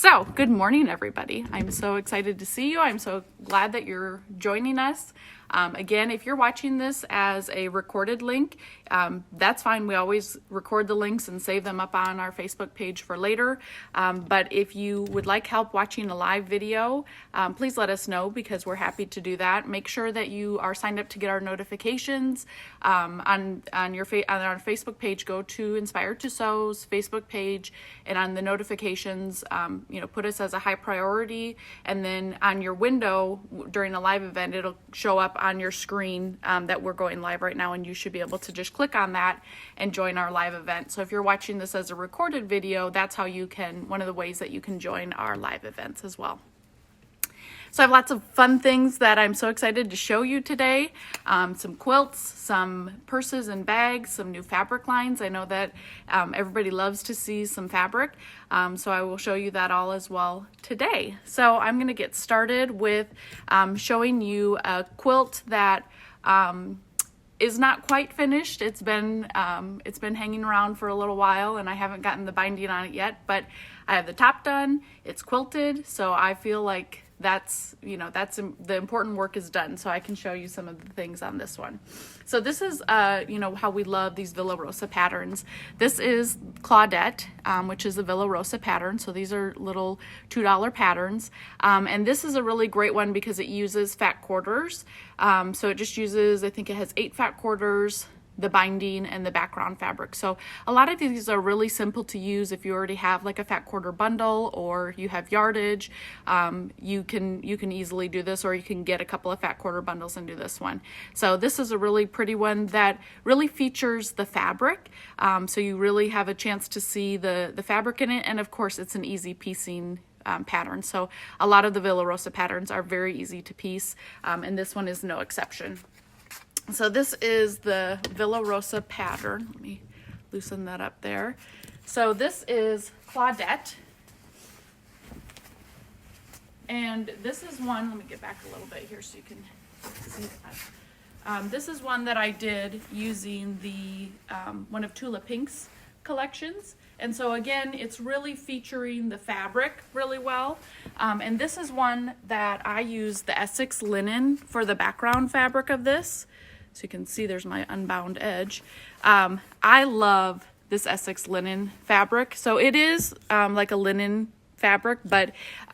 So, good morning, everybody. I'm so excited to see you. I'm so glad that you're joining us. Again, if you're watching this as a recorded link, that's fine. We always record the links and save them up on our Facebook page for later. But if you would like help watching a live video, please let us know because we're happy to do that. Make sure that you are signed up to get our notifications on our Facebook page. Go to Inspired to Sew's Facebook page, and on the notifications, put us as a high priority, and then on your window during a live event, it'll show up on your screen that we're going live right now, and you should be able to just click on that and join our live event. So if you're watching this as a recorded video, that's how you can, one of the ways that you can join our live events as well. So I have lots of fun things that I'm so excited to show you today. Some quilts, some purses and bags, some new fabric lines. I know that everybody loves to see some fabric, so I will show you that all as well today. So I'm going to get started with showing you a quilt that is not quite finished. It's been hanging around for a little while, and I haven't gotten the binding on it yet, but I have the top done. It's quilted, so I feel like that's the important work is done, so I can show you some of the things on this one. So this is how we love these Villa Rosa patterns. This is Claudette, which is a Villa Rosa pattern. So these are little $2 patterns, and this is a really great one because it uses fat quarters. So it just uses, I think it has 8 fat quarters, the binding, and the background fabric. So a lot of these are really simple to use if you already have like a fat quarter bundle or you have yardage. You can easily do this, or you can get a couple of fat quarter bundles and do this one. So this is a really pretty one that really features the fabric. So you really have a chance to see the fabric in it, and of course it's an easy piecing pattern. So a lot of the Villa Rosa patterns are very easy to piece, and this one is no exception. So this is the Villa Rosa pattern. Let me loosen that up there. So this is Claudette. And this is one, let me get back a little bit here so you can see that. This is one that I did using the one of Tula Pink's collections. And so again, it's really featuring the fabric really well. And this is one that I used the Essex linen for the background fabric of this. So you can see there's my unbound edge. I love this Essex linen fabric. So it is like a linen fabric, but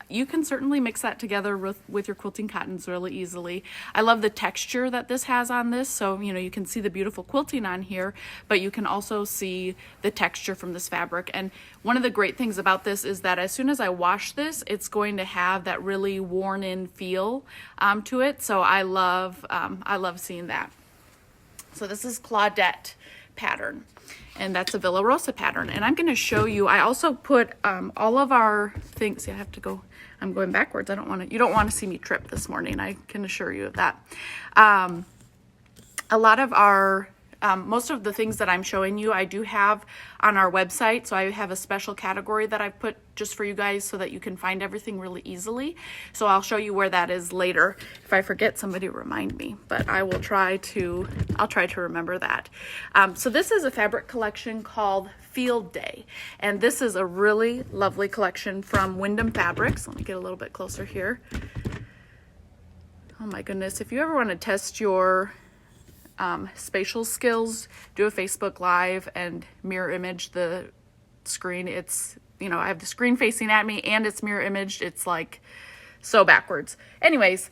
you can certainly mix that together with your quilting cottons really easily. I love the texture that this has on this. So, you can see the beautiful quilting on here, but you can also see the texture from this fabric. And one of the great things about this is that as soon as I wash this, it's going to have that really worn in feel to it. So I love seeing that. So this is Claudette pattern, and that's a Villa Rosa pattern. And I'm going to show you, I also put all of our things. See, I'm going backwards. You don't want to see me trip this morning. I can assure you of that. A lot of our, most of the things that I'm showing you, I do have on our website. So I have a special category that I've put just for you guys so that you can find everything really easily. So I'll show you where that is later. If I forget, somebody remind me, but I'll try to remember that. So this is a fabric collection called Field Day. And this is a really lovely collection from Wyndham Fabrics. Let me get a little bit closer here. Oh my goodness. If you ever want to test your spatial skills, do a Facebook Live and mirror image the screen. It's, I have the screen facing at me and it's mirror imaged. It's like so backwards. Anyways,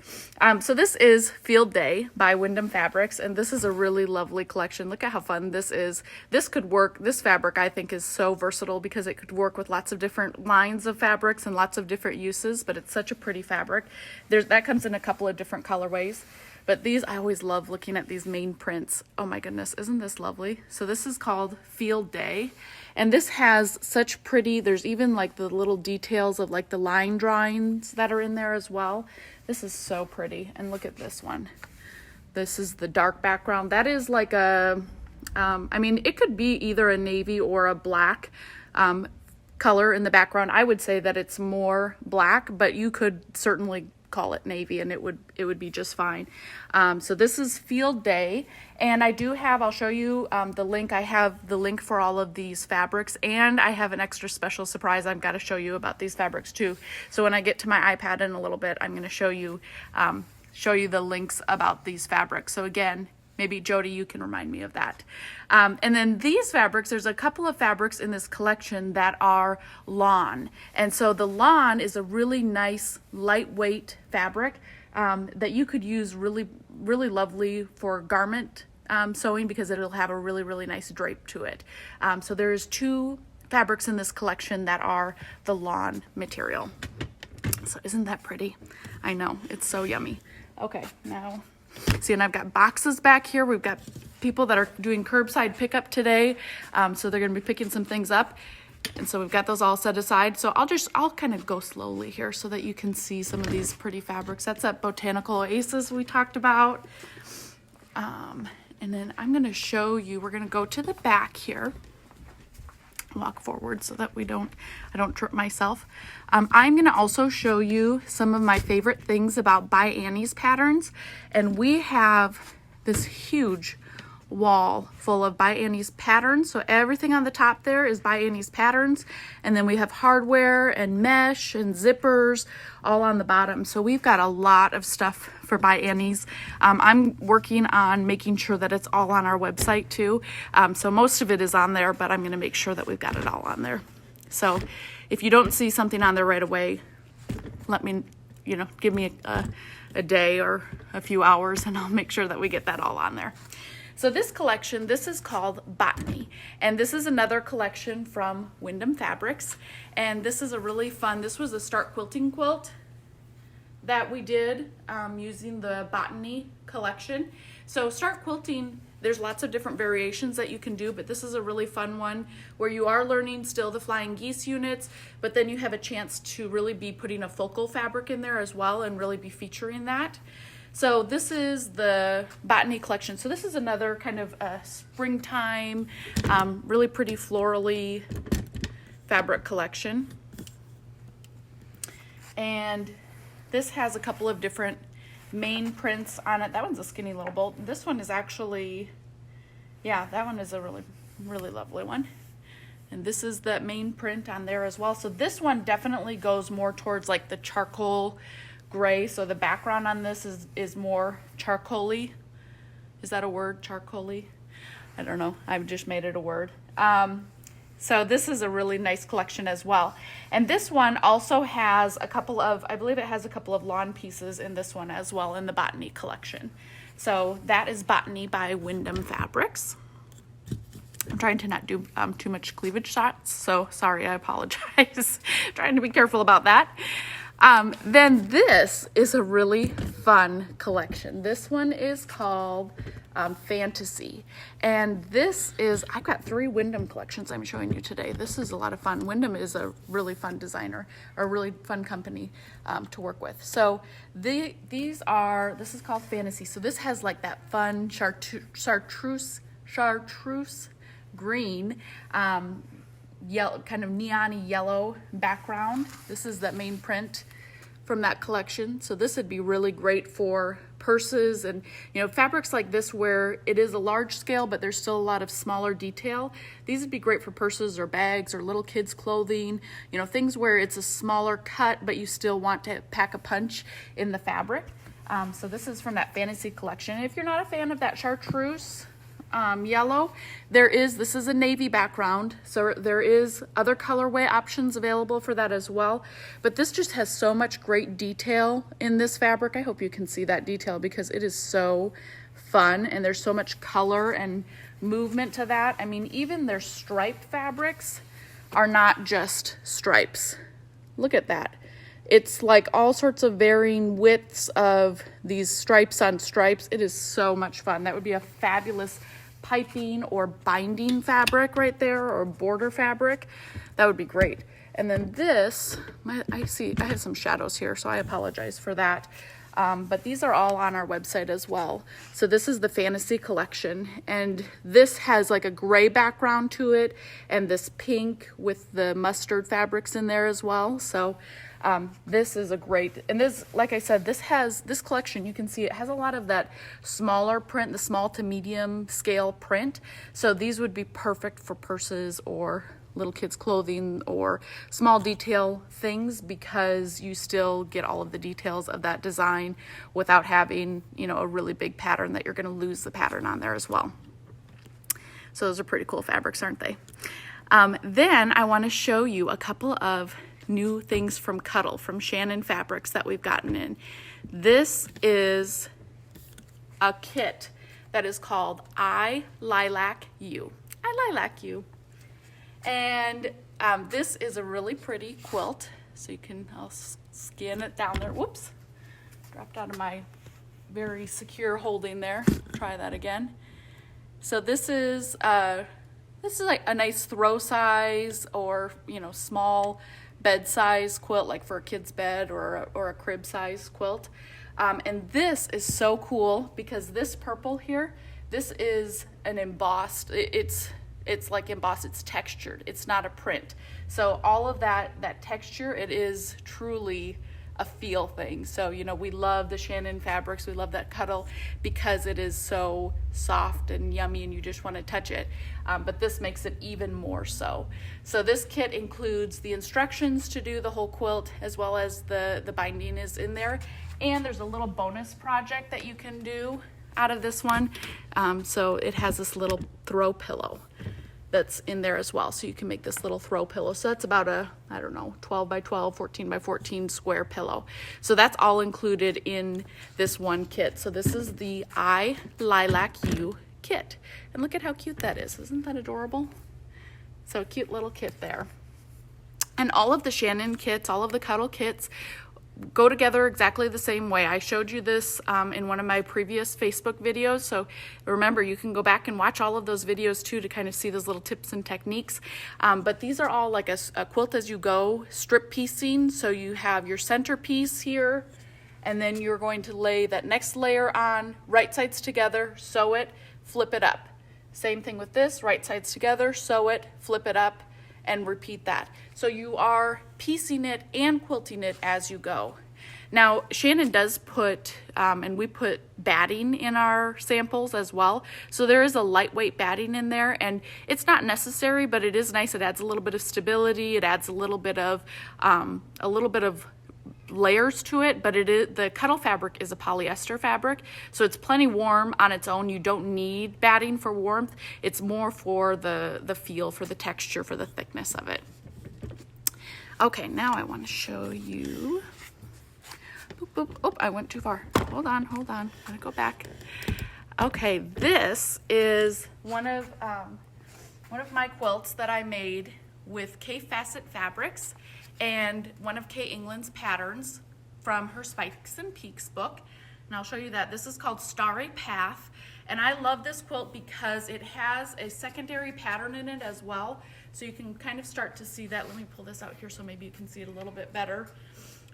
so this is Field Day by Wyndham Fabrics, and this is a really lovely collection. Look at how fun this is. This could work, this fabric I think is so versatile because it could work with lots of different lines of fabrics and lots of different uses, but it's such a pretty fabric. That comes in a couple of different colorways. But these, I always love looking at these main prints. Oh my goodness, isn't this lovely? So this is called Field Day. And this has such pretty, there's even like the little details of like the line drawings that are in there as well. This is so pretty. And look at this one. This is the dark background. That is like a, it could be either a navy or a black color in the background. I would say that it's more black, but you could certainly call it navy, and it would be just fine. So this is Field Day, and I do have, I'll show you the link. I have the link for all of these fabrics, and I have an extra special surprise I've got to show you about these fabrics too. So when I get to my iPad in a little bit, I'm going to show you the links about these fabrics. So again, maybe Jody, you can remind me of that. And then these fabrics, there's a couple of fabrics in this collection that are lawn. And so the lawn is a really nice, lightweight fabric that you could use really, really lovely for garment sewing, because it'll have a really, really nice drape to it. So there's 2 fabrics in this collection that are the lawn material. So isn't that pretty? I know, it's so yummy. Okay, now, see, and I've got boxes back here. We've got people that are doing curbside pickup today. So they're gonna be picking some things up. And so we've got those all set aside. So I'll kind of go slowly here so that you can see some of these pretty fabrics. That's that Botanical Oasis we talked about. And then I'm gonna show you, we're gonna go to the back here. Walk forward so that I don't trip myself. I'm going to also show you some of my favorite things about By Enys patterns, and we have this huge wall full of By Enys patterns. So everything on the top there is By Enys patterns, and then we have hardware and mesh and zippers all on the bottom. So we've got a lot of stuff for By Enys. I'm working on making sure that it's all on our website too. So most of it is on there, but I'm going to make sure that we've got it all on there. So if you don't see something on there right away, let me, give me a day or a few hours, and I'll make sure that we get that all on there. So this collection, this is called Botany, and this is another collection from Wyndham Fabrics, and this is a really fun, this was a start quilting quilt that we did using the Botany collection. So start quilting, there's lots of different variations that you can do, but this is a really fun one where you are learning still the flying geese units, but then you have a chance to really be putting a focal fabric in there as well and really be featuring that. So this is the Botany collection. So this is another kind of a springtime, really pretty florally fabric collection. And this has a couple of different main prints on it. That one's a skinny little bolt. This one is actually, yeah, that one is a really, really lovely one. And this is the main print on there as well. So this one definitely goes more towards like the charcoal gray. So the background on this is more charcoaly. Is that a word, charcoaly? I don't know. I've just made it a word. So this is a really nice collection as well. And this one also has a couple of, I believe it has a couple of lawn pieces in this one as well in the Botany collection. So that is Botany by Wyndham Fabrics. I'm trying to not do too much cleavage shots, so sorry, I apologize. Trying to be careful about that. Then this is a really fun collection. This one is called Fantasy, and this is, I've got 3 Wyndham collections I'm showing you today. This is a lot of fun. Wyndham is a really fun designer, or a really fun company to work with. So this is called Fantasy. So this has like that fun chartreuse green, yellow, kind of neon-y yellow background. This is that main print from that collection. So this would be really great for purses and, fabrics like this where it is a large scale, but there's still a lot of smaller detail. These would be great for purses or bags or little kids clothing, things where it's a smaller cut, but you still want to pack a punch in the fabric. So this is from that Fantasy collection. And if you're not a fan of that chartreuse yellow, this is a navy background, so there is other colorway options available for that as well, but this just has so much great detail in this fabric. I hope you can see that detail because it is so fun, and there's so much color and movement to that. I mean, even their striped fabrics are not just stripes. Look at that. It's like all sorts of varying widths of these stripes on stripes. It is so much fun. That would be a fabulous piping or binding fabric right there, or border fabric. That would be great. And then this, I have some shadows here, so I apologize for that. But these are all on our website as well. So this is the Fantasy collection, and this has like a gray background to it, and this pink with the mustard fabrics in there as well. So This is a great, and this, like I said, this collection, you can see it has a lot of that smaller print, the small to medium scale print. So these would be perfect for purses or little kids clothing or small detail things, because you still get all of the details of that design without having, you know, a really big pattern that you're going to lose the pattern on there as well. So those are pretty cool fabrics, aren't they? Then I want to show you a couple of new things from Tuttle, from Shannon Fabrics, that we've gotten in. This is a kit that is called I Lilac You. I Lilac You. And this is a really pretty quilt. So you can, I'll scan it down there. Whoops, dropped out of my very secure holding there. Try that again. So this is like a nice throw size, or, you know, small bed size quilt, like for a kid's bed or a crib size quilt. And this is so cool because this purple here, this is an embossed, it's like embossed, it's textured, it's not a print. So all of that texture, it is truly a feel thing. So, you know, we love the Shannon Fabrics, we love that Tuttle because it is so soft and yummy and you just want to touch it. But this makes it even more so. So this kit includes the instructions to do the whole quilt, as well as the binding is in there. And there's a little bonus project that you can do out of this one. So it has this little throw pillow that's in there as well. So you can make this little throw pillow. So that's about a, I don't know, 12 by 12, 14 by 14 square pillow. So that's all included in this one kit. So this is the I Lilac You kit. And look at how cute that is. Isn't that adorable? So a cute little kit there. And all of the Shannon kits, all of the Tuttle kits go together exactly the same way. I showed you this in one of my previous Facebook videos, so remember, you can go back and watch all of those videos too to kind of see those little tips and techniques. But these are all like a quilt as you go strip piecing. So you have your center piece here, and then you're going to lay that next layer on, right sides together, sew it, flip it up. Same thing with this, right sides together, sew it, flip it up, and repeat that. So you are piecing it and quilting it as you go. Now, Shannon does put, and we put batting in our samples as well. So there is a lightweight batting in there, and it's not necessary, but it is nice. It adds a little bit of stability. It adds a little bit of layers to it, but the Tuttle fabric is a polyester fabric, so it's plenty warm on its own. You don't need batting for warmth. It's more for the feel, for the texture, for the thickness of it. Okay, now I want to show you. Boop, boop. Oh, I went too far. Hold on. Gotta go back. Okay, this is one of my quilts that I made with K Facet Fabrics and one of Kay England's patterns from her Spikes and Peaks book. And I'll show you that. This is called Starry Path. And I love this quilt because it has a secondary pattern in it as well. So you can kind of start to see that. Let me pull this out here so maybe you can see it a little bit better.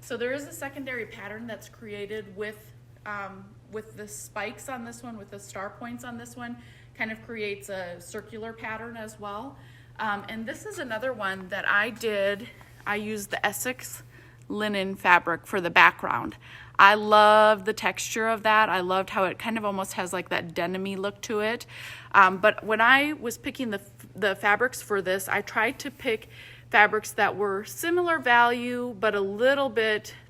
So there is a secondary pattern that's created with the spikes on this one, with the star points on this one, kind of creates a circular pattern as well. And this is another one that I did. I used the Essex linen fabric for the background. I love the texture of that. I loved how it kind of almost has like that denim-y look to it. But when I was picking the fabrics for this, I tried to pick fabrics that were similar value, but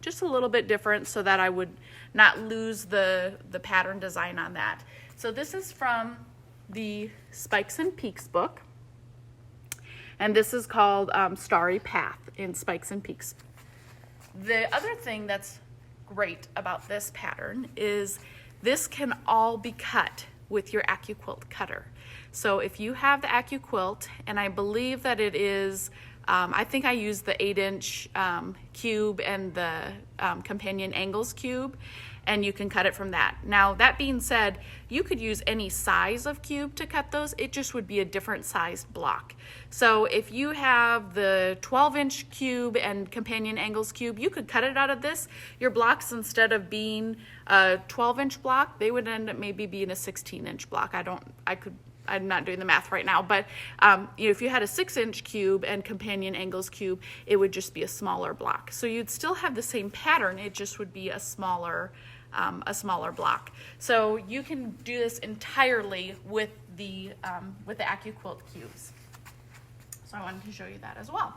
just a little bit different, so that I would not lose the pattern design on that. So this is from the Spikes and Peaks book. And this is called Starry Path in Spikes and Peaks. The other thing that's great about this pattern is this can all be cut with your AccuQuilt cutter. So if you have the AccuQuilt, and I believe that it is, I think I used the 8-inch cube and the companion angles cube, and you can cut it from that. Now, that being said, you could use any size of cube to cut those. It just would be a different sized block. So if you have the 12-inch cube and companion angles cube, you could cut it out of this. Your blocks, instead of being a 12-inch block, they would end up maybe being a 16-inch block. I I'm not doing the math right now, but if you had a 6-inch cube and companion angles cube, it would just be a smaller block. So you'd still have the same pattern, it just would be a smaller block. So you can do this entirely with the AccuQuilt cubes. So I wanted to show you that as well.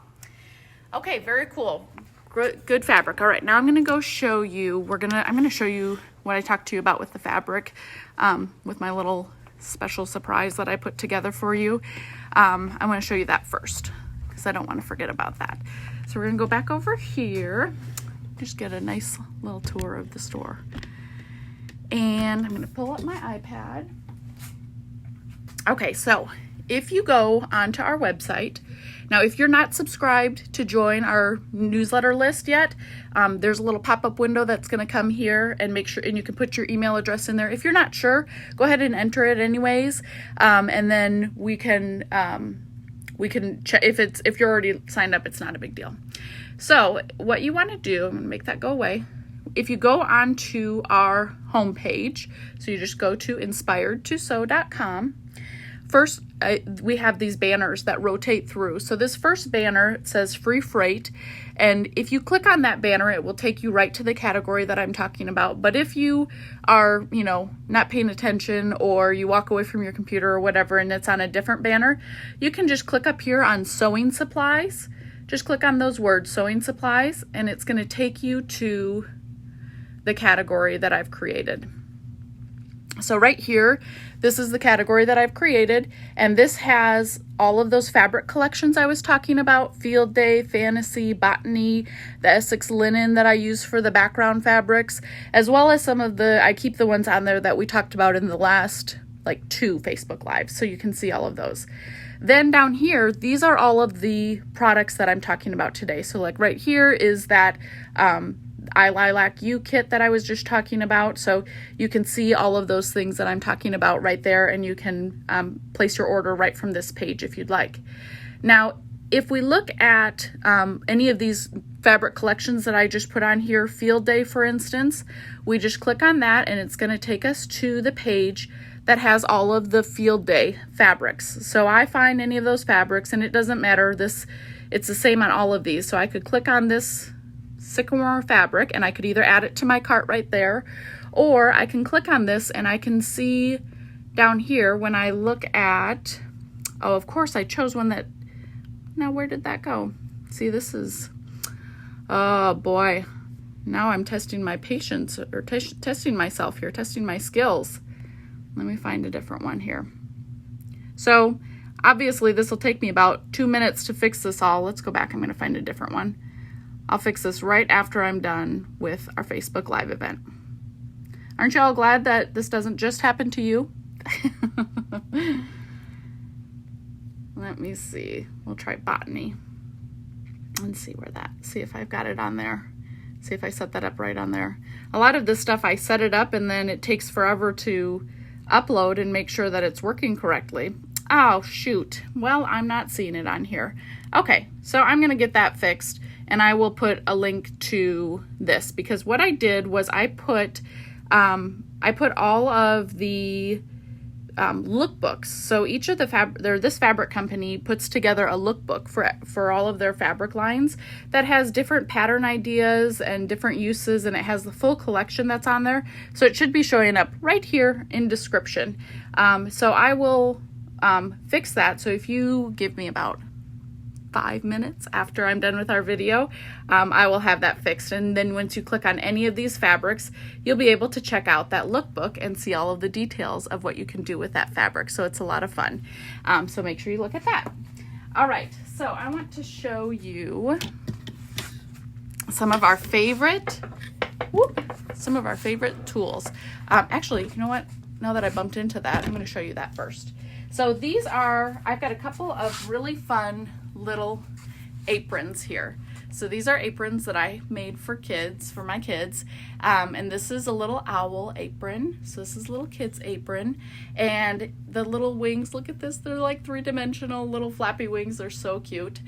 Okay, very cool. Good fabric. All right, now I'm going to go show you. I'm going to show you what I talked to you about with the fabric, with my little special surprise that I put together for you. I'm going to show you that first because I don't want to forget about that. So we're going to go back over here, just get a nice little tour of the store. And I'm going to pull up my iPad. Okay, so if you go onto our website, now if you're not subscribed to join our newsletter list yet, there's a little pop-up window that's going to come here, and make sure, and you can put your email address in there. If you're not sure, go ahead and enter it anyways, and then we can check if you're already signed up. It's not a big deal. So what you want to do, I'm going to make that go away. If you go onto our homepage, so you just go to inspiredtosew.com. First, we have these banners that rotate through. So this first banner says free freight. And if you click on that banner, it will take you right to the category that I'm talking about. But if you are, not paying attention, or you walk away from your computer or whatever, and it's on a different banner, you can just click up here on sewing supplies. Just click on those words, sewing supplies, and it's going to take you to the category that I've created. So right here, this is the category that I've created, and this has all of those fabric collections I was talking about: Field Day, Fantasy, Botany, the Essex linen that I use for the background fabrics, as well as some of I keep the ones on there that we talked about in the last 2 Facebook Lives, so you can see all of those. Then down here, these are all of the products that I'm talking about today. So right here is that Lilac kit that I was just talking about. So you can see all of those things that I'm talking about right there, and you can place your order right from this page if you'd like. Now, if we look at any of these fabric collections that I just put on here, Field Day, for instance, we just click on that, and it's going to take us to the page that has all of the Field Day fabrics. So I find any of those fabrics, and it doesn't matter, it's the same on all of these. So I could click on this sycamore fabric, and I could either add it to my cart right there, or I can click on this and I can see down here when I look at, of course I chose one that, now where did that go? See, this is, oh boy, now I'm testing my patience, or testing myself here, testing my skills. Let me find a different one here. So obviously this will take me about 2 minutes to fix this all. Let's go back. I'm going to find a different one. I'll fix this right after I'm done with our Facebook Live event. Aren't you all glad that this doesn't just happen to you? Let me see. We'll try Botany. Let's see see if I've got it on there. See if I set that up right on there. A lot of this stuff I set it up and then it takes forever to upload and make sure that it's working correctly. Oh, shoot. Well, I'm not seeing it on here. Okay, so I'm going to get that fixed, and I will put a link to this, because what I did was I put all of the lookbooks. So each of this fabric company puts together a lookbook for all of their fabric lines that has different pattern ideas and different uses, and it has the full collection that's on there. So it should be showing up right here in description. So I will fix that. So if you give me about 5 minutes after I'm done with our video, I will have that fixed. And then once you click on any of these fabrics, you'll be able to check out that lookbook and see all of the details of what you can do with that fabric. So it's a lot of fun. So make sure you look at that. All right, so I want to show you some of our favorite tools. Actually, you know what? Now that I bumped into that, I'm going to show you that first. So these I've got a couple of really fun little aprons here. So these are aprons that I made for my kids. And this is a little owl apron. So this is a little kid's apron. And the little wings, look at this. They're like 3-dimensional little flappy wings. They're so cute.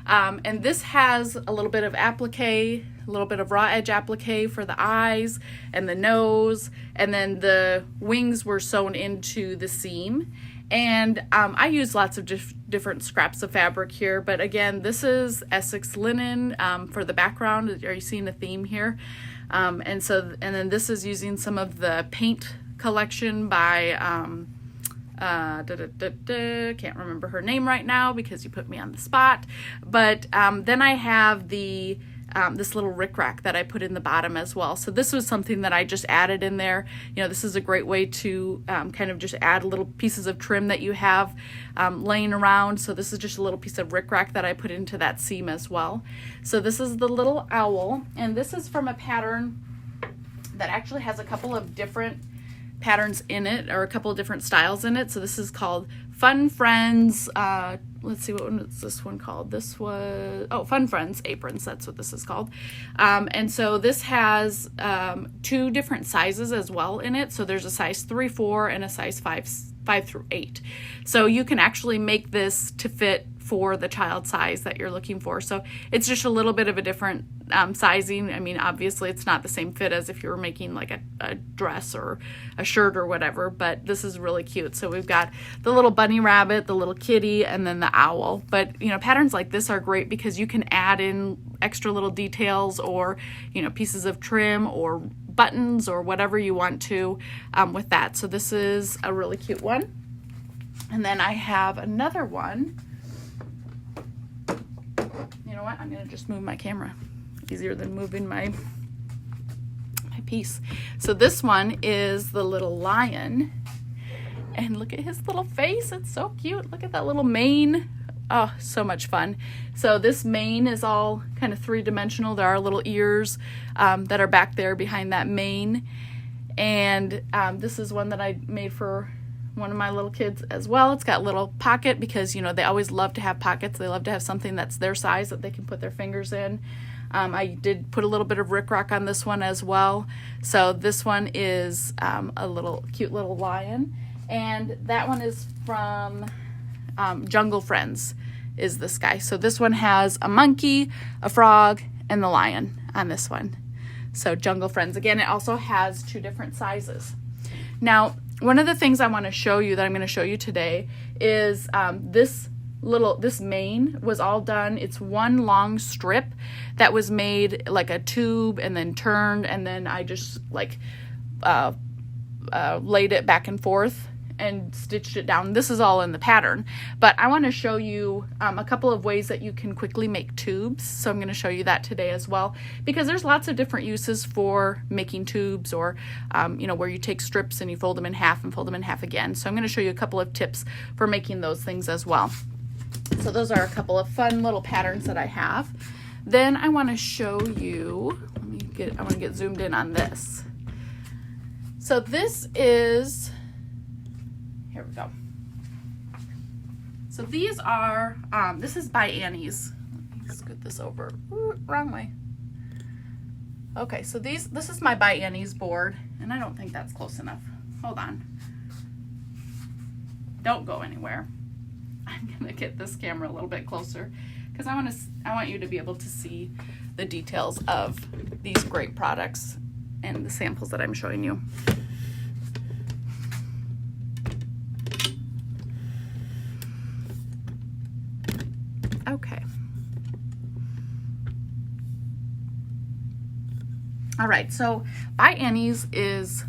And this has a little bit of applique, a little bit of raw edge applique for the eyes and the nose. And then the wings were sewn into the seam. And I use lots of different scraps of fabric here, but again, this is Essex linen for the background. Are you seeing a theme here? And then this is using some of the paint collection by can't remember her name right now because you put me on the spot. But then I have the this little rickrack that I put in the bottom as well. So this was something that I just added in there. You know, this is a great way to kind of just add little pieces of trim that you have laying around. So this is just a little piece of rickrack that I put into that seam as well. So this is the little owl, and this is from a pattern that actually has a couple of different patterns in it, or a couple of different styles in it. So this is called Fun Friends. Let's see, what one is this one called? This was, Fun Friends Aprons. That's what this is called. And so this has 2 different sizes as well in it. So there's a size 3, 4, and a size 5 through 8. So you can actually make this to fit for the child size that you're looking for. So it's just a little bit of a different sizing. I mean, obviously it's not the same fit as if you were making like a dress or a shirt or whatever, but this is really cute. So we've got the little bunny rabbit, the little kitty, and then the owl. But, you know, patterns like this are great because you can add in extra little details, or, you know, pieces of trim or buttons or whatever you want to with that. So this is a really cute one. And then I have another one. You know what? I'm going to just move my camera. Easier than moving my piece. So this one is the little lion. And look at his little face. It's so cute. Look at that little mane. Oh, so much fun. So this mane is all kind of 3-dimensional. There are little ears that are back there behind that mane. And this is one that I made for one of my little kids as well. It's got a little pocket because, you know, they always love to have pockets. They love to have something that's their size that they can put their fingers in. I did put a little bit of rickrack on this one as well. So this one is a little cute little lion. And that one is from Jungle Friends is this guy. So this one has a monkey, a frog, and the lion on this one. So Jungle Friends. Again, it also has 2 different sizes. Now, one of the things I want to show you that I'm going to show you today is this mane was all done. It's one long strip that was made like a tube and then turned, and then I just like laid it back and forth and stitched it down. This is all in the pattern, but I want to show you a couple of ways that you can quickly make tubes. So I'm going to show you that today as well, because there's lots of different uses for making tubes, or you know, where you take strips and you fold them in half and fold them in half again. So I'm going to show you a couple of tips for making those things as well. So those are a couple of fun little patterns that I have. Then I want to show you, I want to get zoomed in on this. So this is, here we go. So these are, this is by Enys. Let me scoot this over. Ooh, wrong way. Okay, so this is my by Enys board, and I don't think that's close enough. Hold on. Don't go anywhere. I'm gonna get this camera a little bit closer because I want you to be able to see the details of these great products and the samples that I'm showing you. Okay. All right, so by Enys is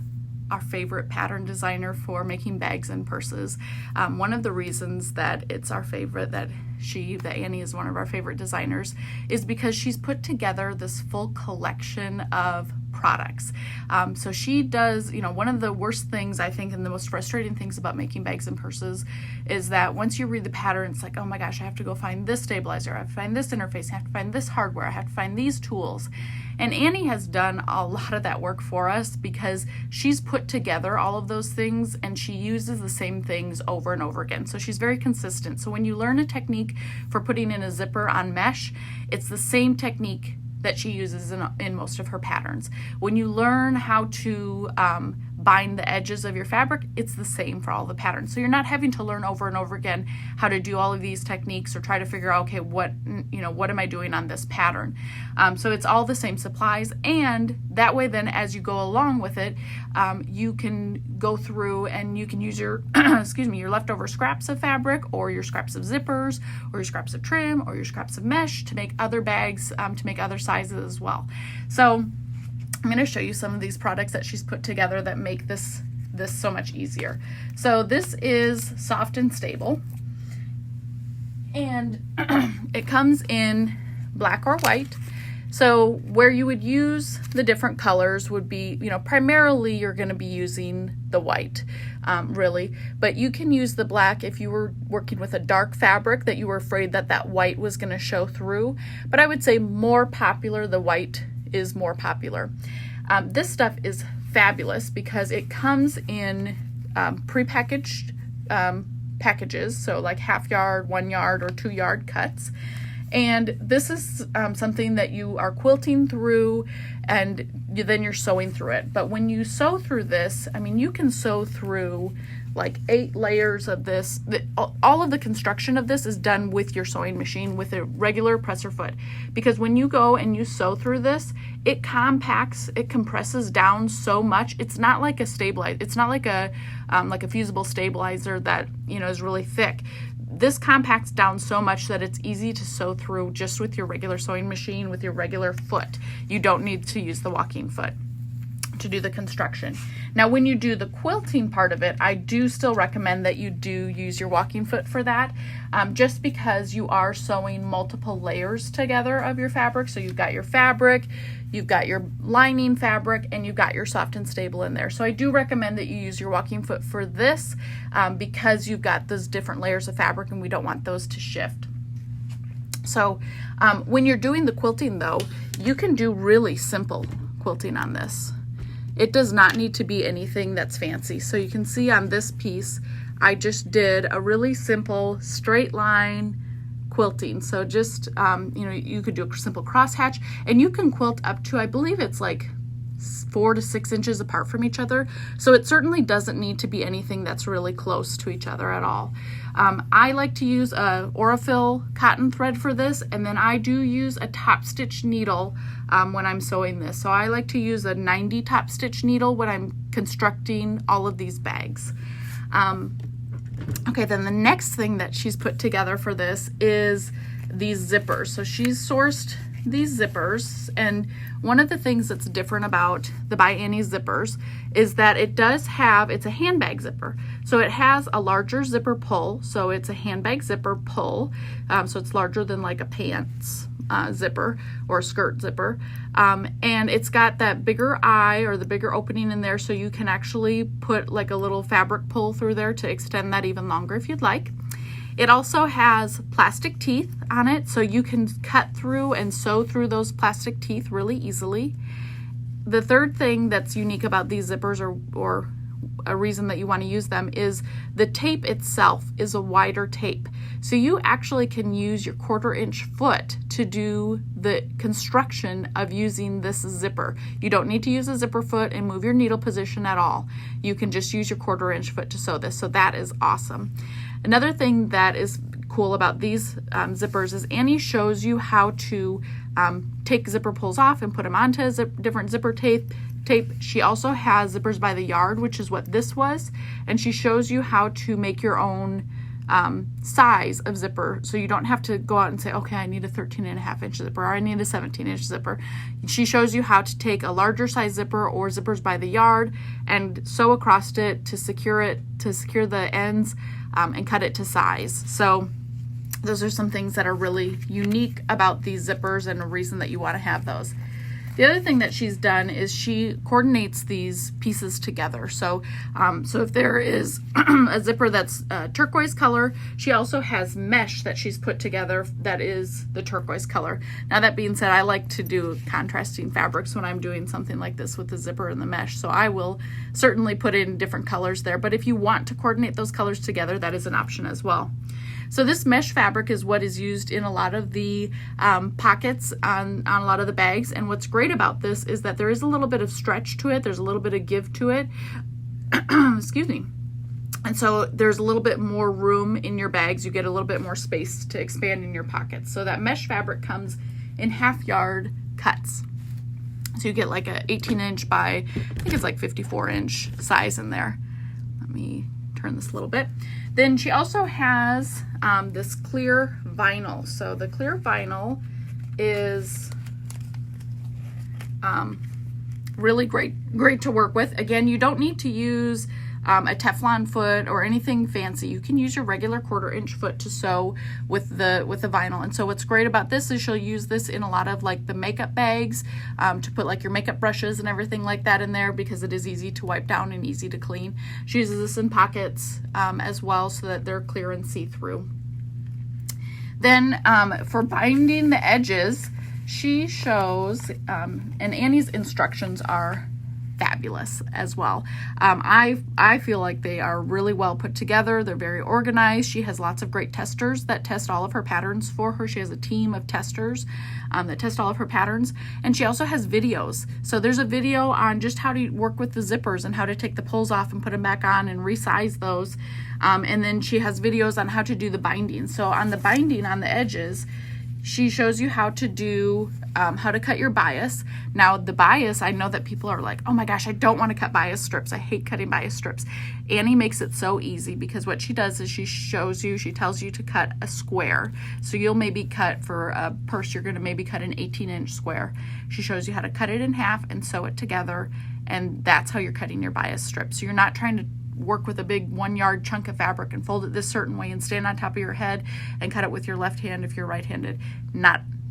our favorite pattern designer for making bags and purses. One of the reasons that it's our favorite, that Enys is one of our favorite designers, is because she's put together this full collection of products. So she does, you know, one of the worst things I think and the most frustrating things about making bags and purses is that once you read the pattern, it's like, oh my gosh, I have to go find this stabilizer, I have to find this interface, I have to find this hardware, I have to find these tools. And Annie has done a lot of that work for us because she's put together all of those things and she uses the same things over and over again. So she's very consistent. So when you learn a technique for putting in a zipper on mesh, it's the same technique that she uses in most of her patterns. When you learn how to bind the edges of your fabric, it's the same for all the patterns. So you're not having to learn over and over again how to do all of these techniques or try to figure out, okay, what am I doing on this pattern? So it's all the same supplies, and that way then as you go along with it, you can go through and you can use your your leftover scraps of fabric, or your scraps of zippers, or your scraps of trim, or your scraps of mesh to make other bags, to make other sizes as well. So I'm going to show you some of these products that she's put together that make this so much easier. So this is Soft and Stable, and it comes in black or white. So where you would use the different colors would be, primarily you're going to be using the white, really, but you can use the black if you were working with a dark fabric that you were afraid that white was going to show through. But I would say more popular, the white is more popular. This stuff is fabulous because it comes in prepackaged packages, so like 1/2 yard, 1 yard, or 2 yard cuts. And this is something that you are quilting through, and then you're sewing through it. But when you sew through this, you can sew through like 8 layers of this. All of the construction of this is done with your sewing machine with a regular presser foot, because when you go and you sew through this, it compacts, it compresses down so much. It's not like a stabilizer. It's not like a fusible stabilizer that is really thick. This compacts down so much that it's easy to sew through just with your regular sewing machine, with your regular foot. You don't need to use the walking foot to do the construction. Now, when you do the quilting part of it, I do still recommend that you do use your walking foot for that, just because you are sewing multiple layers together of your fabric. So you've got your fabric, you've got your lining fabric, and you've got your Soft and Stable in there. So I do recommend that you use your walking foot for this, because you've got those different layers of fabric and we don't want those to shift. So when you're doing the quilting though, you can do really simple quilting on this. It does not need to be anything that's fancy. So you can see on this piece, I just did a really simple straight line quilting. So just, you could do a simple crosshatch, and you can quilt up to, I believe it's like 4 to 6 inches apart from each other. So it certainly doesn't need to be anything that's really close to each other at all. I like to use a Aurifil cotton thread for this, and then I do use a top stitch needle when I'm sewing this. So I like to use a 90 top stitch needle when I'm constructing all of these bags. Okay, then the next thing that she's put together for this is these zippers. So she's sourced these zippers, and one of the things that's different about the By Enys zippers is that it's a handbag zipper. So it has a larger zipper pull, so it's a handbag zipper pull, so it's larger than like a pants zipper or a skirt zipper, and it's got that bigger eye or the bigger opening in there, so you can actually put like a little fabric pull through there to extend that even longer if you'd like. It also has plastic teeth on it, so you can cut through and sew through those plastic teeth really easily. The third thing that's unique about these zippers, or a reason that you want to use them, is the tape itself is a wider tape. So you actually can use your 1/4 inch foot to do the construction of using this zipper. You don't need to use a zipper foot and move your needle position at all. You can just use your 1/4 inch foot to sew this, so that is awesome. Another thing that is cool about these zippers is Annie shows you how to take zipper pulls off and put them onto different zipper tape. She also has zippers by the yard, which is what this was, and she shows you how to make your own size of zipper, so you don't have to go out and say, okay, I need a 13.5 inch zipper, or I need a 17 inch zipper. She shows you how to take a larger size zipper or zippers by the yard and sew across it to secure the ends, and cut it to size. So those are some things that are really unique about these zippers and a reason that you want to have those. The other thing that she's done is she coordinates these pieces together. So if there is a zipper that's turquoise color, she also has mesh that she's put together that is the turquoise color. Now, that being said, I like to do contrasting fabrics when I'm doing something like this with the zipper and the mesh. So I will certainly put in different colors there. But if you want to coordinate those colors together, that is an option as well. So this mesh fabric is what is used in a lot of the pockets on a lot of the bags. And what's great about this is that there is a little bit of stretch to it. There's a little bit of give to it. excuse me. And so there's a little bit more room in your bags. You get a little bit more space to expand in your pockets. So that mesh fabric comes in 1/2 yard cuts. So you get like a 18-inch by, I think it's like 54-inch size in there. Let me turn this a little bit. Then she also has this clear vinyl. So the clear vinyl is really great to work with. Again, you don't need to use a Teflon foot or anything fancy. You can use your regular 1/4-inch foot to sew with the vinyl. And so what's great about this is she'll use this in a lot of like the makeup bags to put like your makeup brushes and everything like that in there, because it is easy to wipe down and easy to clean. She uses this in pockets as well, so that they're clear and see-through. Then for binding the edges, she shows, and Annie's instructions are fabulous as well. I feel like they are really well put together. They're very organized. She has lots of great testers that test all of her patterns for her. She has a team of testers that test all of her patterns. And she also has videos. So there's a video on just how to work with the zippers and how to take the pulls off and put them back on and resize those. And then she has videos on how to do the binding. So on the binding on the edges, she shows you how to do, how to cut your bias. Now the bias, I know that people are like, oh my gosh, I don't want to cut bias strips. I hate cutting bias strips. Annie makes it so easy, because what she does is she tells you to cut a square. So you'll maybe cut for a purse, you're going to maybe cut an 18-inch square. She shows you how to cut it in half and sew it together. And that's how you're cutting your bias strip. So you're not trying to work with a big 1 yard chunk of fabric and fold it this certain way and stand on top of your head and cut it with your left hand if you're right-handed.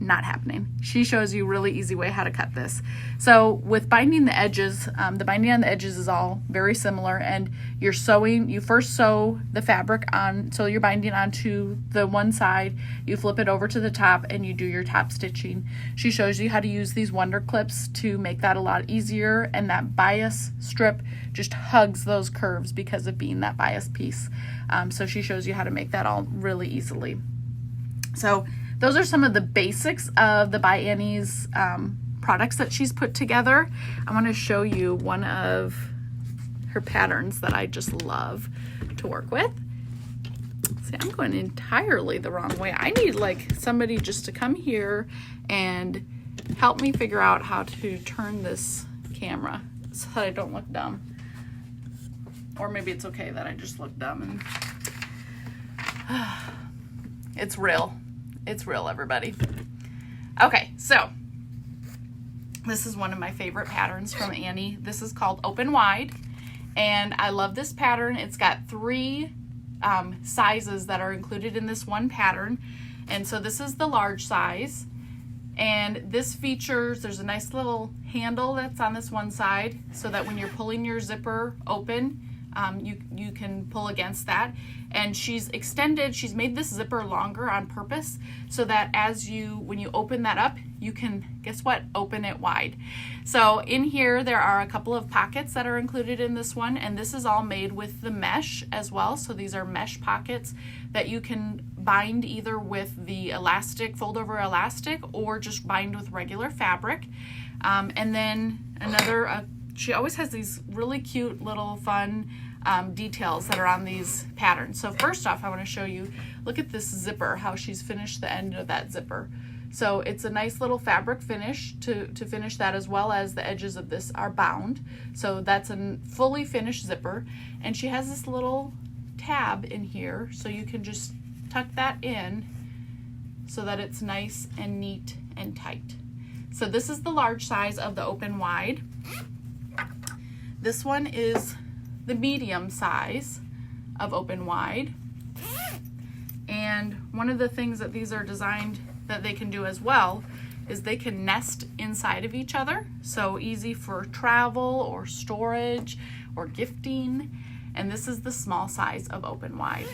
Not happening. She shows you a really easy way how to cut this. So with binding the edges, the binding on the edges is all very similar, and you're sewing, you first sew the fabric on, so you're binding onto the one side, you flip it over to the top and you do your top stitching. She shows you how to use these wonder clips to make that a lot easier, and that bias strip just hugs those curves because of being that bias piece. So she shows you how to make that all really easily. So those are some of the basics of the By Annie's products that she's put together. I want to show you one of her patterns that I just love to work with. See, I'm going entirely the wrong way. I need like somebody just to come here and help me figure out how to turn this camera so that I don't look dumb. Or maybe it's okay that I just look dumb. And it's real. It's real, everybody. Okay, so this is one of my favorite patterns from Annie. This is called Open Wide, and I love this pattern. It's got 3 sizes that are included in this one pattern, and so this is the large size, and this features, there's a nice little handle that's on this one side so that when you're pulling your zipper open, you can pull against that. And she's made this zipper longer on purpose so that when you open that up, you can, guess what, open it wide. So in here there are a couple of pockets that are included in this one, and this is all made with the mesh as well. So these are mesh pockets that you can bind either with the elastic, fold over elastic, or just bind with regular fabric. And then she always has these really cute little fun details that are on these patterns. So first off, I want to show you, look at this zipper, how she's finished the end of that zipper. So it's a nice little fabric finish to finish that, as well as the edges of this are bound. So that's a fully finished zipper. And she has this little tab in here, so you can just tuck that in so that it's nice and neat and tight. So this is the large size of the Open Wide. This one is the medium size of Open Wide. And one of the things that these are designed that they can do as well is they can nest inside of each other. So easy for travel or storage or gifting. And this is the small size of Open Wide.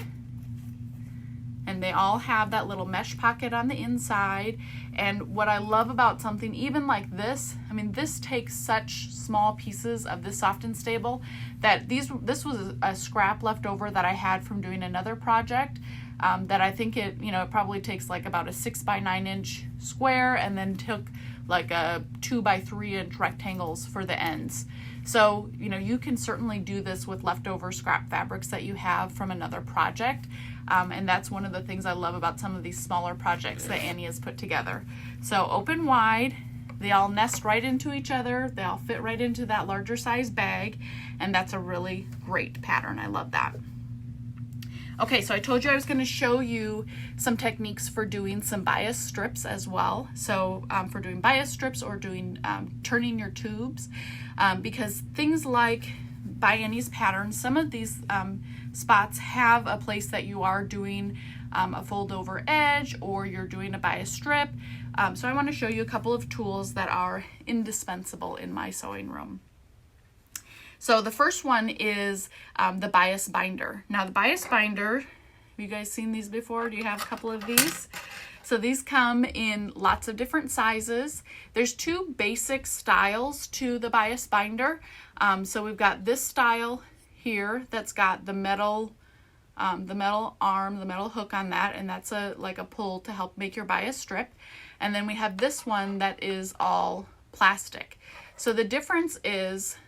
And they all have that little mesh pocket on the inside. And what I love about something even like this, I mean, this takes such small pieces of this Soft and Stable that this was a scrap left over that I had from doing another project that I think it probably takes like about a 6 by 9 inch square, and then took like a 2 by 3 inch rectangles for the ends. So, you know, you can certainly do this with leftover scrap fabrics that you have from another project. And that's one of the things I love about some of these smaller projects that Annie has put together. So open wide, they all nest right into each other. They all fit right into that larger size bag. And that's a really great pattern. I love that. Okay, so I told you I was going to show you some techniques for doing some bias strips as well. So for doing bias strips or doing turning your tubes, because things like by Enys patterns, some of these spots have a place that you are doing a fold over edge or you're doing a bias strip. So I want to show you a couple of tools that are indispensable in my sewing room. So the first one is the bias binder. Now the bias binder, have you guys seen these before? Do you have a couple of these? So these come in lots of different sizes. There's two basic styles to the bias binder. So we've got this style here that's got the metal arm, the metal hook on that, and that's like a pull to help make your bias strip. And then we have this one that is all plastic. So the difference is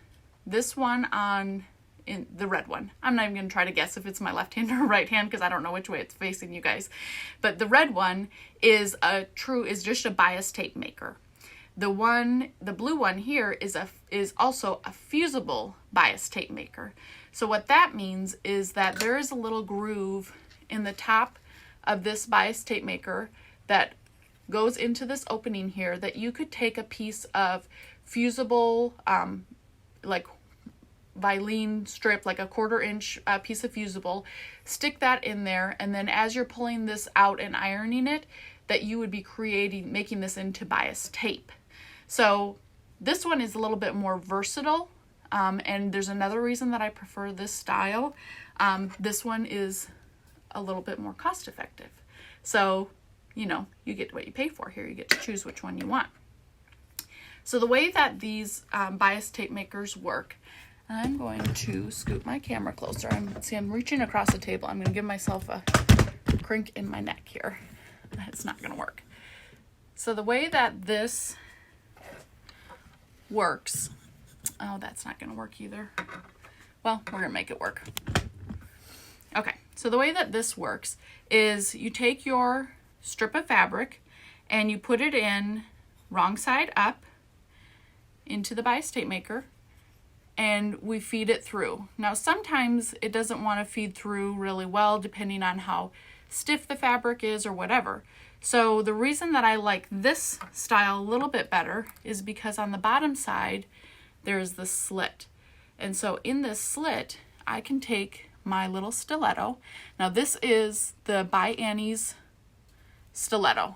this one in the red one. I'm not even going to try to guess if it's my left hand or right hand because I don't know which way it's facing, you guys. But the red one is just a bias tape maker. The blue one here is also a fusible bias tape maker. So what that means is that there is a little groove in the top of this bias tape maker that goes into this opening here that you could take a piece of fusible like Vilene strip, like a 1/4 inch piece of fusible, stick that in there, and then as you're pulling this out and ironing it, that you would be making this into bias tape. So this one is a little bit more versatile, and there's another reason that I prefer this style. This one is a little bit more cost effective. So, you know, you get what you pay for here. You get to choose which one you want. So the way that these bias tape makers work, I'm going to scoot my camera closer. I'm reaching across the table. I'm going to give myself a crink in my neck here. It's not going to work. So the way that this works, oh, that's not going to work either. Well, we're going to make it work. Okay, so the way that this works is you take your strip of fabric and you put it in wrong side up into the bias tape maker, and we feed it through. Now sometimes it doesn't want to feed through really well depending on how stiff the fabric is or whatever. So the reason that I like this style a little bit better is because on the bottom side there's the slit. And so in this slit I can take my little stiletto. Now this is the by Enys stiletto.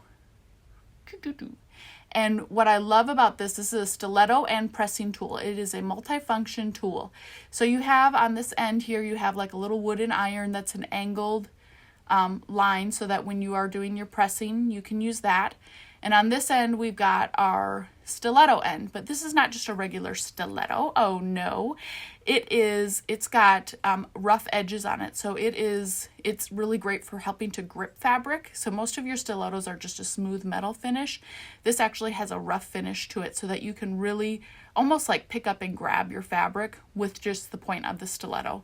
And what I love about this is a stiletto and pressing tool. It is a multifunction tool. So you have on this end here, you have like a little wooden iron that's an angled line so that when you are doing your pressing, you can use that. And on this end, we've got our stiletto end, but this is not just a regular stiletto. Oh no, it's got rough edges on it. So it's really great for helping to grip fabric. So most of your stilettos are just a smooth metal finish. This actually has a rough finish to it so that you can really almost like pick up and grab your fabric with just the point of the stiletto.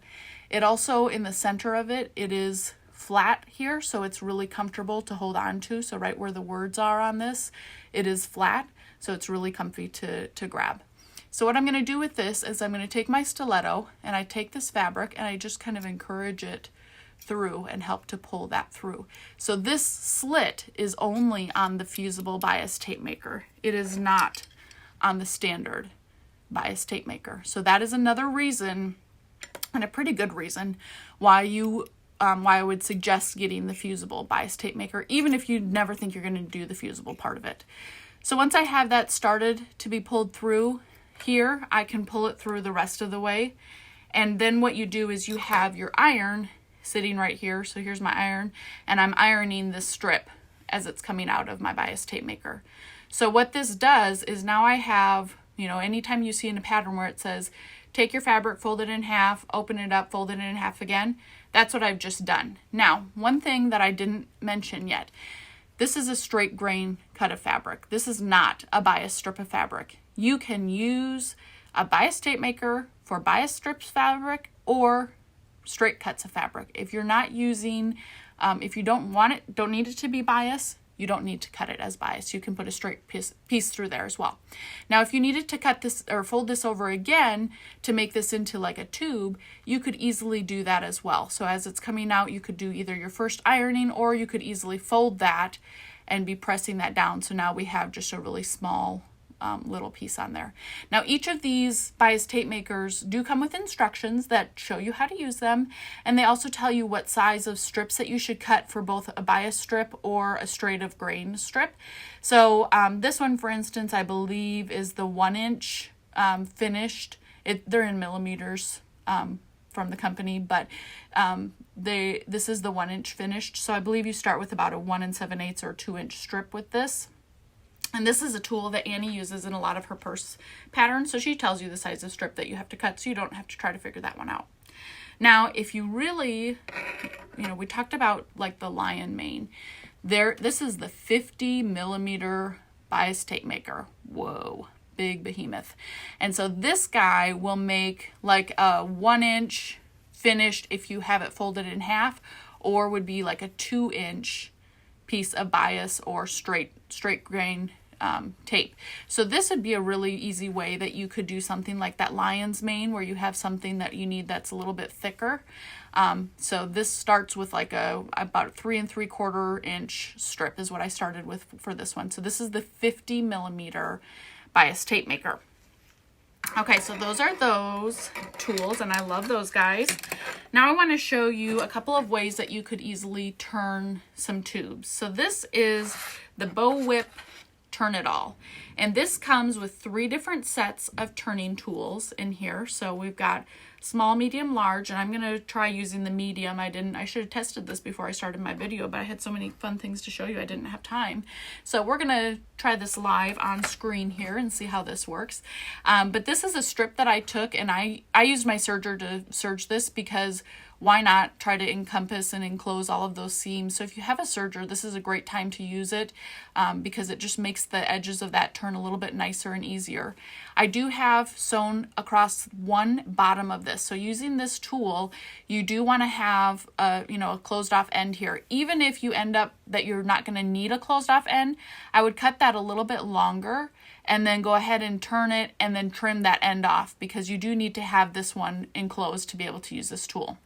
It also, in the center of it, it is flat here, so it's really comfortable to hold on to. So right where the words are on this, it is flat, so it's really comfy to grab. So what I'm going to do with this is I'm going to take my stiletto and I take this fabric and I just kind of encourage it through and help to pull that through. So this slit is only on the fusible bias tape maker. It is not on the standard bias tape maker. So that is another reason, and a pretty good reason, why I would suggest getting the fusible bias tape maker, even if you never think you're going to do the fusible part of it. So once I have that started to be pulled through here, I can pull it through the rest of the way. And then what you do is you have your iron sitting right here. So here's my iron, and I'm ironing this strip as it's coming out of my bias tape maker. So what this does is now I have, anytime you see in a pattern where it says, take your fabric, fold it in half, open it up, fold it in half again, that's what I've just done. Now, one thing that I didn't mention yet, this is a straight grain cut of fabric. This is not a bias strip of fabric. You can use a bias tape maker for bias strips fabric or straight cuts of fabric. If you're not using, if you don't need it to be bias, you don't need to cut it as bias. You can put a straight piece through there as well. Now, if you needed to cut this or fold this over again to make this into like a tube, you could easily do that as well. So as it's coming out, you could do either your first ironing, or you could easily fold that and be pressing that down. So now we have just a really small little piece on there. Now, each of these bias tape makers do come with instructions that show you how to use them, and they also tell you what size of strips that you should cut for both a bias strip or a straight of grain strip. So this one, for instance, I believe is the 1-inch finished. They're in millimeters from the company, but this is the 1-inch finished. So I believe you start with about a 1 7/8 or 2-inch strip with this. And this is a tool that Annie uses in a lot of her purse patterns. So she tells you the size of strip that you have to cut, so you don't have to try to figure that one out. Now, if you really, we talked about like the lion mane. This is the 50 millimeter bias tape maker. Whoa, big behemoth. And so this guy will make like a 1-inch finished if you have it folded in half, or would be like a 2-inch piece of bias or straight grain tape. So this would be a really easy way that you could do something like that lion's mane, where you have something that you need that's a little bit thicker. So this starts with like about 3 3/4 inch strip is what I started with for this one. So this is the 50 millimeter bias tape maker. Okay, so those are those tools, and I love those guys. Now I want to show you a couple of ways that you could easily turn some tubes. So this is the Bow Whip Turn It All, and this comes with 3 different sets of turning tools in here. So we've got small, medium, large, and I'm going to try using the medium. I should have tested this before I started my video, but I had so many fun things to show you I didn't have time. So we're going to try this live on screen here and see how this works. But this is a strip that I took, and I used my serger to serge this because why not try to encompass and enclose all of those seams? So if you have a serger, this is a great time to use it because it just makes the edges of that turn a little bit nicer and easier. I do have sewn across one bottom of this. So using this tool, you do want to have a closed off end here. Even if you end up that you're not going to need a closed off end, I would cut that a little bit longer and then go ahead and turn it and then trim that end off, because you do need to have this one enclosed to be able to use this tool.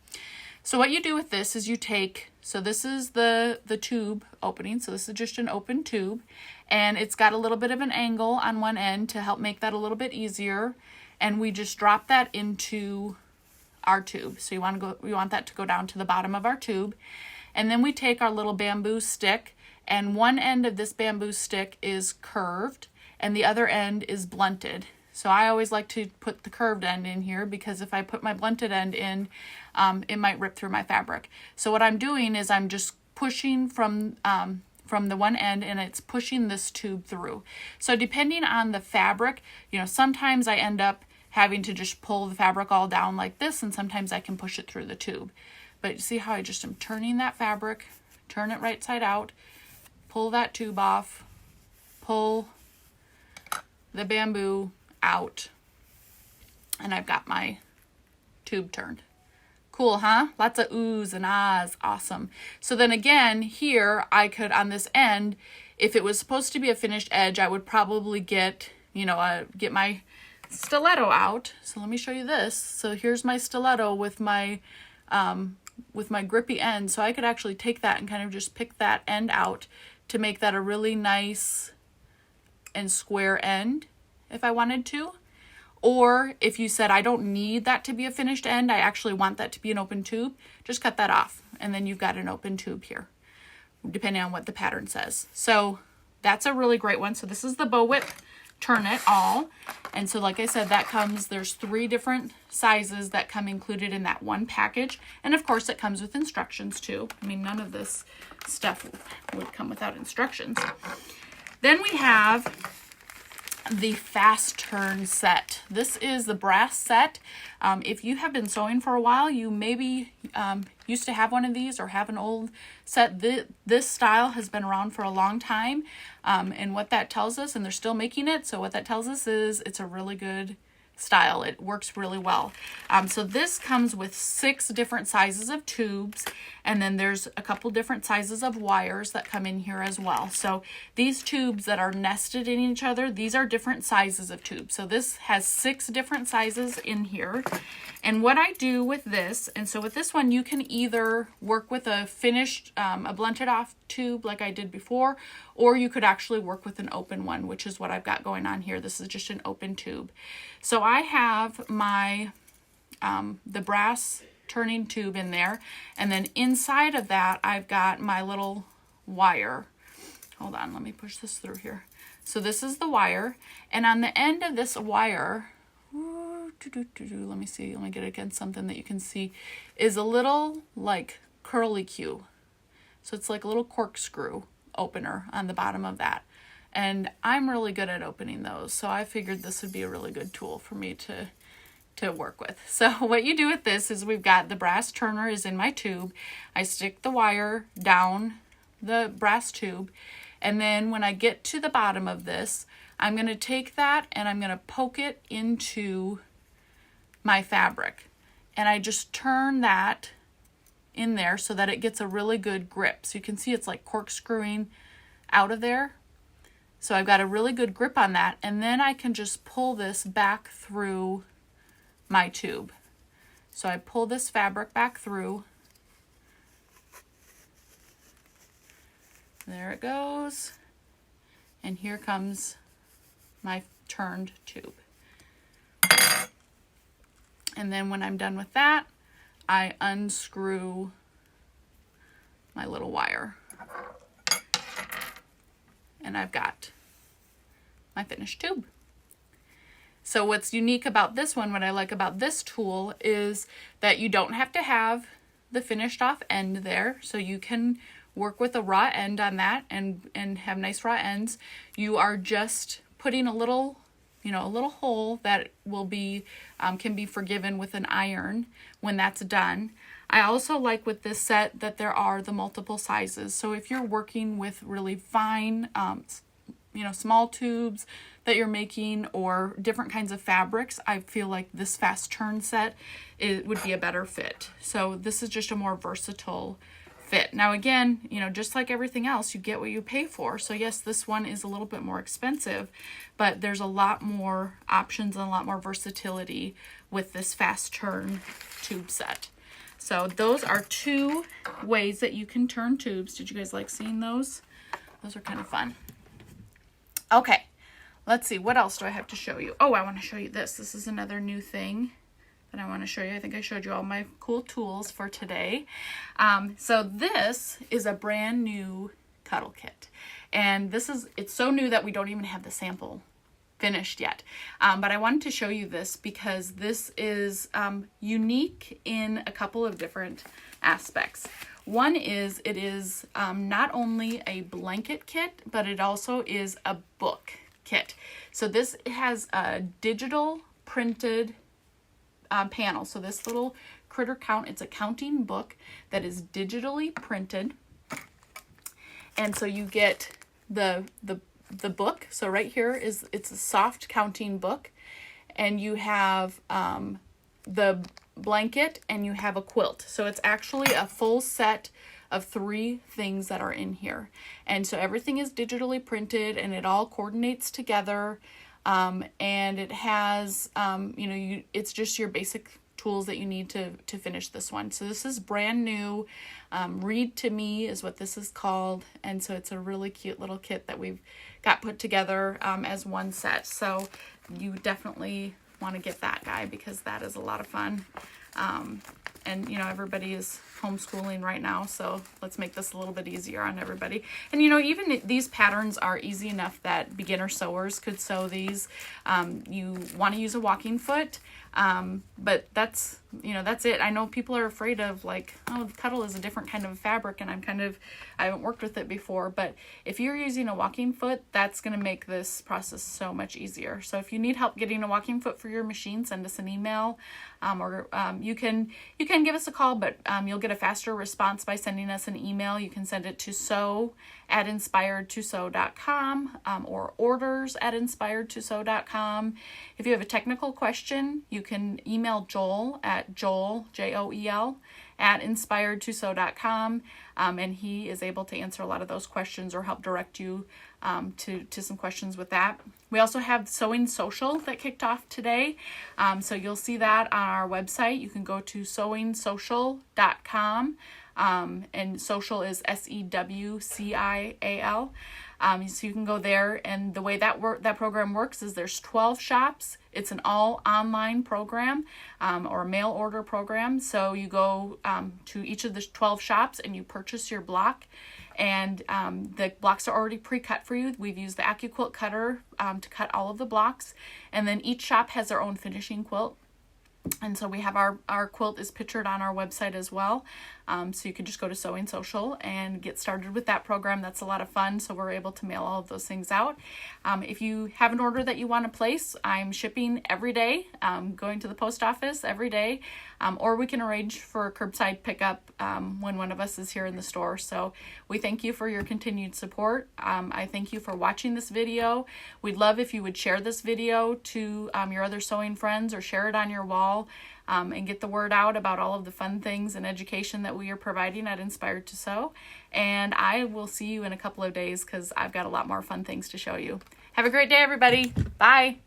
So what you do with this is you take, so this is the tube opening, so this is just an open tube, and it's got a little bit of an angle on one end to help make that a little bit easier, and we just drop that into our tube. So we want that to go down to the bottom of our tube, and then we take our little bamboo stick, and one end of this bamboo stick is curved, and the other end is blunted. So I always like to put the curved end in here, because if I put my blunted end in, it might rip through my fabric. So what I'm doing is I'm just pushing from the one end, and it's pushing this tube through. So depending on the fabric, sometimes I end up having to just pull the fabric all down like this, and sometimes I can push it through the tube. But you see how I just am turning that fabric, turn it right side out, pull that tube off, pull the bamboo out, and I've got my tube turned. Cool, huh? Lots of oohs and ahs. Awesome. So then again, here I could, on this end, if it was supposed to be a finished edge, I would probably get my stiletto out. So let me show you this. So here's my stiletto with my grippy end. So I could actually take that and kind of just pick that end out to make that a really nice and square end if I wanted to. Or if you said, I don't need that to be a finished end, I actually want that to be an open tube, just cut that off, and then you've got an open tube here, depending on what the pattern says. So that's a really great one. So this is the Bow Whip Turn It All. And so like I said, there's 3 different sizes that come included in that one package. And of course it comes with instructions too. I mean, none of this stuff would come without instructions. Then we have the fast turn set. This is the brass set. If you have been sewing for a while, you maybe used to have one of these or have an old set. This style has been around for a long time, and what that tells us, and they're still making it, so what that tells us is it's a really good style. It works really well. So this comes with 6 different sizes of tubes, and then there's a couple different sizes of wires that come in here as well. So these tubes that are nested in each other, these are different sizes of tubes. So this has 6 different sizes in here. And what I do with this, and so with this one, you can either work with a finished, a blunted off tube like I did before, or you could actually work with an open one, which is what I've got going on here. This is just an open tube. So I have my, the brass turning tube in there, and then inside of that, I've got my little wire. Hold on, let me push this through here. So this is the wire, and on the end of this wire, let me see, let me get against something that you can see, is a little like curly Q. So it's like a little corkscrew opener on the bottom of that. And I'm really good at opening those, so I figured this would be a really good tool for me to work with. So what you do with this is we've got the brass turner is in my tube. I stick the wire down the brass tube, and then when I get to the bottom of this, I'm going to take that and I'm going to poke it into my fabric, and I just turn that in there so that it gets a really good grip. So you can see it's like corkscrewing out of there. So I've got a really good grip on that, and then I can just pull this back through my tube. So I pull this fabric back through. There it goes. And here comes my turned tube. And then when I'm done with that, I unscrew my little wire. And I've got my finished tube. So what's unique about this one, what I like about this tool, is that you don't have to have the finished off end there. So you can work with a raw end on that and have nice raw ends. You are just putting a little, a little hole that will be, can be forgiven with an iron when that's done. I also like with this set that there are the multiple sizes. So if you're working with really fine, small tubes that you're making or different kinds of fabrics, I feel like this fast turn set, it would be a better fit. So this is just a more versatile fit. Now again, just like everything else, you get what you pay for. So yes, this one is a little bit more expensive, but there's a lot more options and a lot more versatility with this fast turn tube set. So those are 2 ways that you can turn tubes. Did you guys like seeing those? Those are kind of fun. Okay, let's see. What else do I have to show you? Oh, I want to show you this. This is another new thing that I want to show you. I think I showed you all my cool tools for today. So this is a brand new Tuttle Kit. And it's so new that we don't even have the sample finished yet. But I wanted to show you this because this is unique in a couple of different aspects. One is it is not only a blanket kit, but it also is a book kit. So this has a digital printed panel. So this little critter count, it's a counting book that is digitally printed. And so you get the book. So right here it's a soft counting book, and you have the blanket and you have a quilt. So it's actually a full set of 3 things that are in here. And so everything is digitally printed and it all coordinates together. And it has, it's just your basic tools that you need to finish this one. So this is brand new. Read to Me is what this is called. And so it's a really cute little kit that we've got put together as one set. So you definitely want to get that guy because that is a lot of fun. And, you know, everybody is homeschooling right now, so let's make this a little bit easier on everybody. And, you know, even these patterns are easy enough that beginner sewers could sew these. You want to use a walking foot, but that's, you know, that's it. I know people are afraid of, like, oh, Tuttle is a different kind of fabric, and I haven't worked with it before, but if you're using a walking foot, that's going to make this process so much easier. So if you need help getting a walking foot for your machine, send us an email, or you can give us a call, but you'll get a faster response by sending us an email. You can send it to sew@inspiredtosew.com, or orders@inspiredtosew.com. If you have a technical question, you can email Joel at Joel, Joel, @inspiredtosew.com, and he is able to answer a lot of those questions or help direct you to some questions with that. We also have Sewing Social that kicked off today, so you'll see that on our website. You can go to sewingsocial.com, and social is SEWCIAL. So you can go there, and the way that program works is there's 12 shops. It's an all online program, or a mail order program. So you go to each of the 12 shops and you purchase your block, and the blocks are already pre-cut for you. We've used the AccuQuilt cutter to cut all of the blocks, and then each shop has their own finishing quilt. And so we have our quilt is pictured on our website as well. So you can just go to Sewing Social and get started with that program. That's a lot of fun. So we're able to mail all of those things out. If you have an order that you want to place, I'm shipping every day, going to the post office every day, or we can arrange for a curbside pickup when one of us is here in the store. So we thank you for your continued support. I thank you for watching this video. We'd love if you would share this video to your other sewing friends, or share it on your wall, and get the word out about all of the fun things and education that we are providing at Inspired to Sew. And I will see you in a couple of days, because I've got a lot more fun things to show you. Have a great day, everybody. Bye.